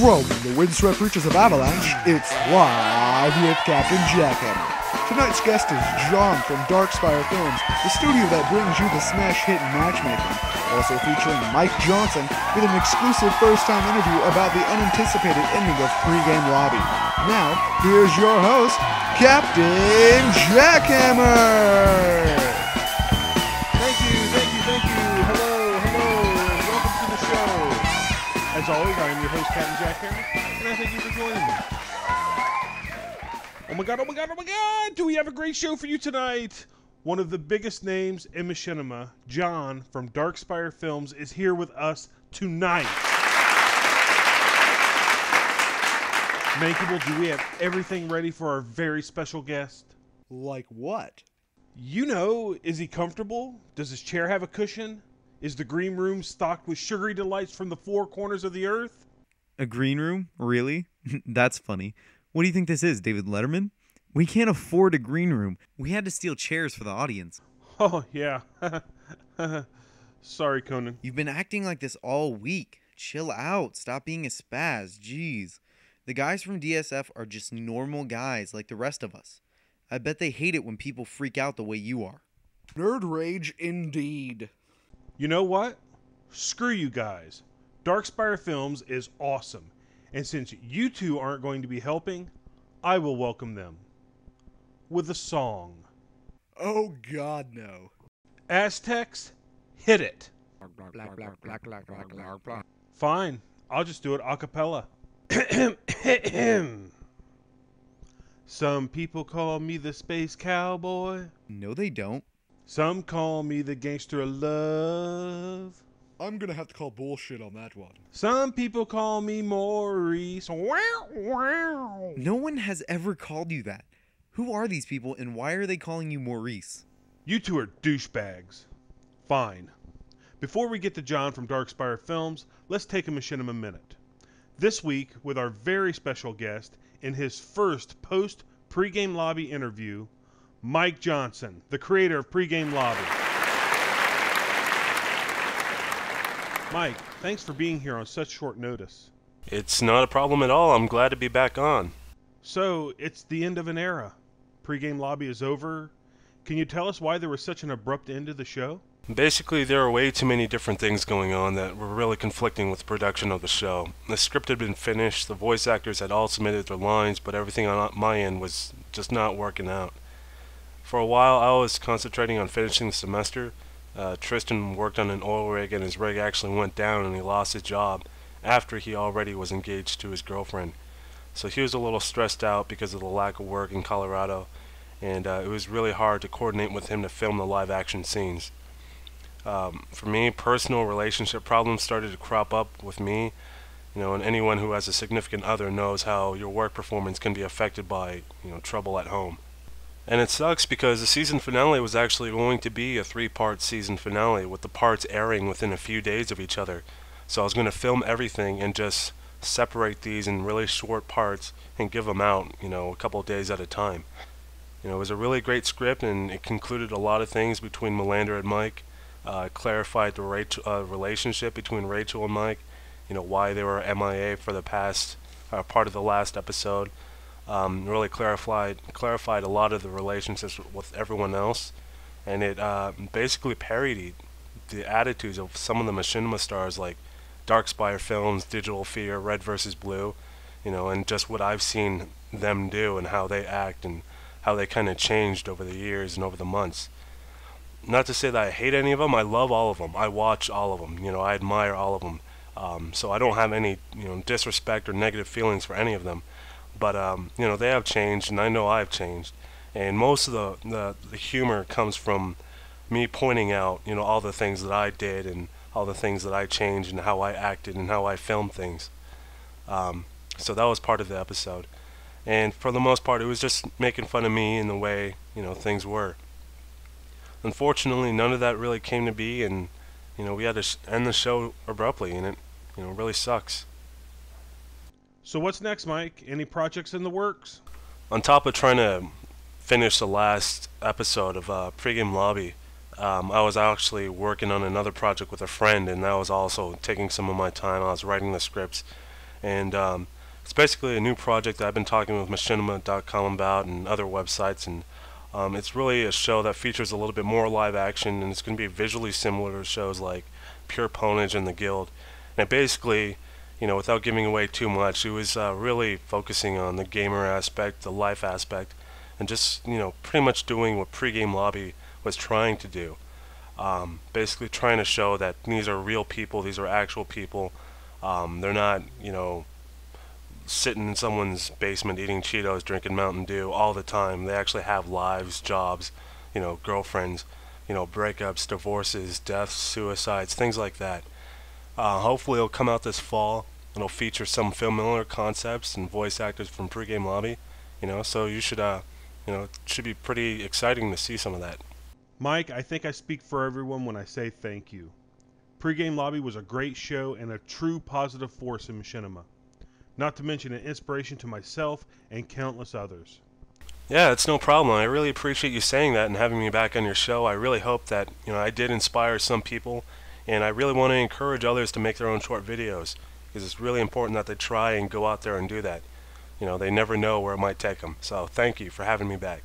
From the windswept reaches of Avalanche, it's Live with Captain Jack Hammer. Tonight's guest is John from darkspirefilms, the studio that brings you the smash hit matchmaking. Also featuring Mike Johnson with an exclusive first-time interview about the unanticipated ending of Pregame Lobby. Now, here's your host, Captain Jack Hammer! Thank you. Hello, and welcome to the show. As always, I am your host, Captain Jack Hammer, and I thank you for joining me. Oh my God, do we have a great show for you tonight? One of the biggest names in machinima, John from darkspirefilms, is here with us tonight. Mankable, do we have everything ready for our very special guest? Like what? You know, is he comfortable? Does his chair have a cushion? Is the green room stocked with sugary delights from the four corners of the earth? A green room? Really? That's funny. What do you think this is, David Letterman? We can't afford a green room. We had to steal chairs for the audience. Oh, yeah. Sorry, Conan. You've been acting like this all week. Chill out. Stop being a spaz. Jeez. The guys from DSF are just normal guys like the rest of us. I bet they hate it when people freak out the way you are. Nerd rage indeed. You know what? Screw you guys. Darkspirefilms is awesome. And since you two aren't going to be helping, I will welcome them with a song. Oh God, no. Aztecs, hit it. Fine, I'll just do it a cappella. Some people call me the space cowboy. No, they don't. Some call me the gangster of love. I'm gonna have to call bullshit on that one. Some people call me Maurice. Wow, wow. No one has ever called you that. Who are these people and why are they calling you Maurice? You two are douchebags. Fine. Before we get to John from darkspirefilms, let's take a machinima minute. This week, with our very special guest, in his first post-Pregame Lobby interview, Mike Johnson, the creator of Pregame Lobby. Mike, thanks for being here on such short notice. It's not a problem at all. I'm glad to be back on. So, it's the end of an era. Pregame Lobby is over. Can you tell us why there was such an abrupt end to the show? Basically, there are way too many different things going on that were really conflicting with the production of the show. The script had been finished, the voice actors had all submitted their lines, but everything on my end was just not working out. For a while, I was concentrating on finishing the semester. Tristan worked on an oil rig and his rig actually went down and he lost his job after he already was engaged to his girlfriend. So he was a little stressed out because of the lack of work in Colorado, and it was really hard to coordinate with him to film the live action scenes. For me, personal relationship problems started to crop up with me, and anyone who has a significant other knows how your work performance can be affected by, trouble at home. And it sucks because the season finale was actually going to be a 3-part season finale with the parts airing within a few days of each other. So I was going to film everything and just separate these in really short parts and give them out, a couple of days at a time. It was a really great script and it concluded a lot of things between Melander and Mike. Clarified the relationship between Rachel and Mike, why they were MIA for the past part of the last episode. Really clarified a lot of the relationships with everyone else, and it basically parodied the attitudes of some of the machinima stars like darkspirefilms, Digital Fear, Red vs. Blue, and just what I've seen them do and how they act and how they kind of changed over the years and over the months. Not to say that I hate any of them, I love all of them. I watch all of them, I admire all of them. So I don't have any, disrespect or negative feelings for any of them. But, they have changed, and I know I've changed. And most of the humor comes from me pointing out, all the things that I did and all the things that I changed and how I acted and how I filmed things. So that was part of the episode. And for the most part, it was just making fun of me and the way, things were. Unfortunately, none of that really came to be, and, we had to end the show abruptly, and it, really sucks. So what's next, Mike? Any projects in the works? On top of trying to finish the last episode of Pregame Lobby, I was actually working on another project with a friend, and that was also taking some of my time. I was writing the scripts And it's basically a new project that I've been talking with machinima.com about and other websites, and it's really a show that features a little bit more live action, and it's going to be visually similar to shows like Pure Ponage and The Guild. And it basically, without giving away too much, it was really focusing on the gamer aspect, the life aspect, and just, pretty much doing what Pregame Lobby was trying to do. Basically trying to show that these are real people, these are actual people. They're not, sitting in someone's basement eating Cheetos, drinking Mountain Dew all the time. They actually have lives, jobs, girlfriends, breakups, divorces, deaths, suicides, things like that. Hopefully it'll come out this fall. It'll feature some familiar concepts and voice actors from Pregame Lobby, so you should, it should be pretty exciting to see some of that. Mike, I think I speak for everyone when I say thank you. Pregame Lobby was a great show and a true positive force in machinima. Not to mention an inspiration to myself and countless others. Yeah, it's no problem. I really appreciate you saying that and having me back on your show. I really hope that, I did inspire some people, and I really want to encourage others to make their own short videos, because it's really important that they try and go out there and do that. They never know where it might take them. So thank you for having me back.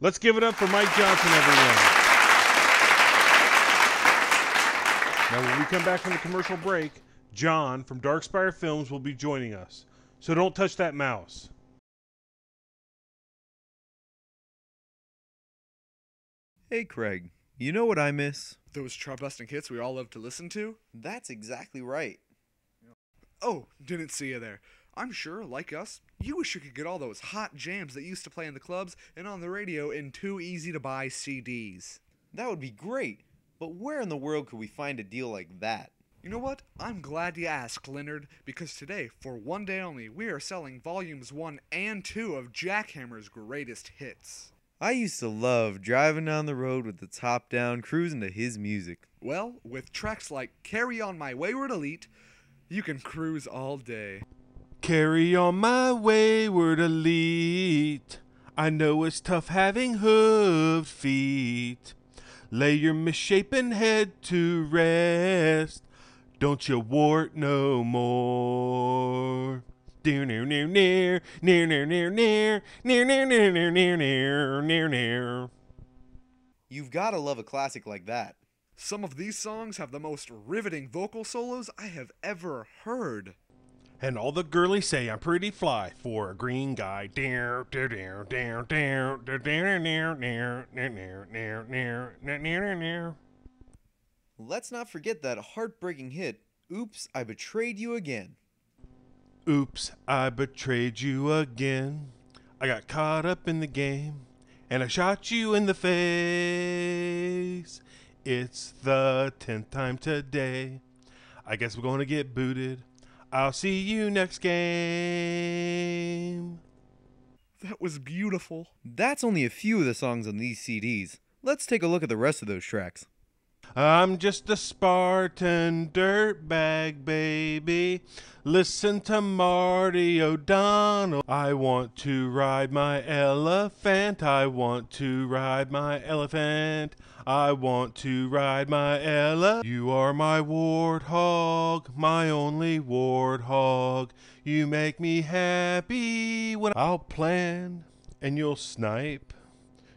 Let's give it up for Mike Johnson, everyone. Now, when we come back from the commercial break, John from darkspirefilms will be joining us. So don't touch that mouse. Hey Craig, you know what I miss? Those chart-busting hits we all love to listen to? That's exactly right. Oh, didn't see you there. I'm sure, like us, you wish you could get all those hot jams that used to play in the clubs and on the radio in 2 easy-to-buy CDs. That would be great, but where in the world could we find a deal like that? You know what? I'm glad you asked, Leonard, because today, for one day only, we are selling volumes 1 and 2 of Jackhammer's greatest hits. I used to love driving down the road with the top down, cruising to his music. Well, with tracks like Carry On My Wayward Elite, you can cruise all day. Carry on my wayward elite. I know it's tough having hooved feet. Lay your misshapen head to rest. Don't you wart no more. Dear near near near near near near near near near near near near near near near. You've gotta love a classic like that. Some of these songs have the most riveting vocal solos I have ever heard. And all the girlies say I'm pretty fly for a green guy. Let's not forget that heartbreaking hit, Oops, I Betrayed You Again. Oops, I betrayed you again. I got caught up in the game, and I shot you in the face. It's the 10th time today. I guess we're going to get booted. I'll see you next game. That was beautiful. That's only a few of the songs on these CDs. Let's take a look at the rest of those tracks. I'm just a Spartan dirtbag, baby. Listen to Marty O'Donnell. I want to ride my elephant. I want to ride my elephant. I want to ride my elephant. You are my warthog, my only warthog. You make me happy when I'll plan and you'll snipe.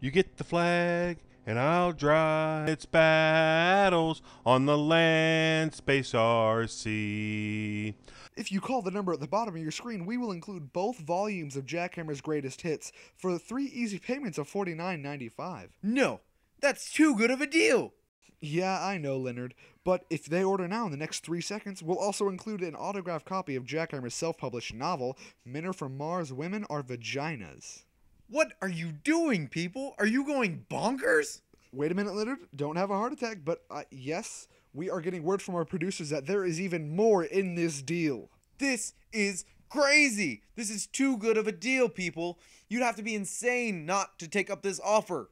You get the flag and I'll drive its battles on the land, space, or sea. If you call the number at the bottom of your screen, we will include both volumes of Jackhammer's greatest hits for 3 easy payments of $49.95. No, that's too good of a deal. Yeah, I know, Leonard, but if they order now in the next 3 seconds, we'll also include an autographed copy of Jackhammer's self-published novel, Men Are From Mars, Women Are Vaginas. What are you doing, people? Are you going bonkers? Wait a minute, Leonard. Don't have a heart attack, but yes, we are getting word from our producers that there is even more in this deal. This is crazy. This is too good of a deal, people. You'd have to be insane not to take up this offer.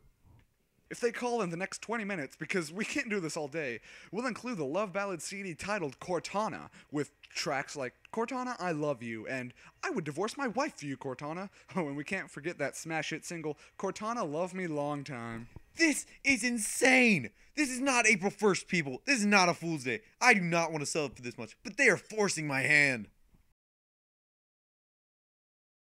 If they call in the next 20 minutes, because we can't do this all day, we'll include the love ballad CD titled Cortana, with tracks like Cortana, I Love You, and I Would Divorce My Wife for You, Cortana. Oh, and we can't forget that smash hit single, Cortana, Love Me Long Time. This is insane. This is not April 1st, people. This is not a Fool's Day. I do not want to sell it for this much, but they are forcing my hand.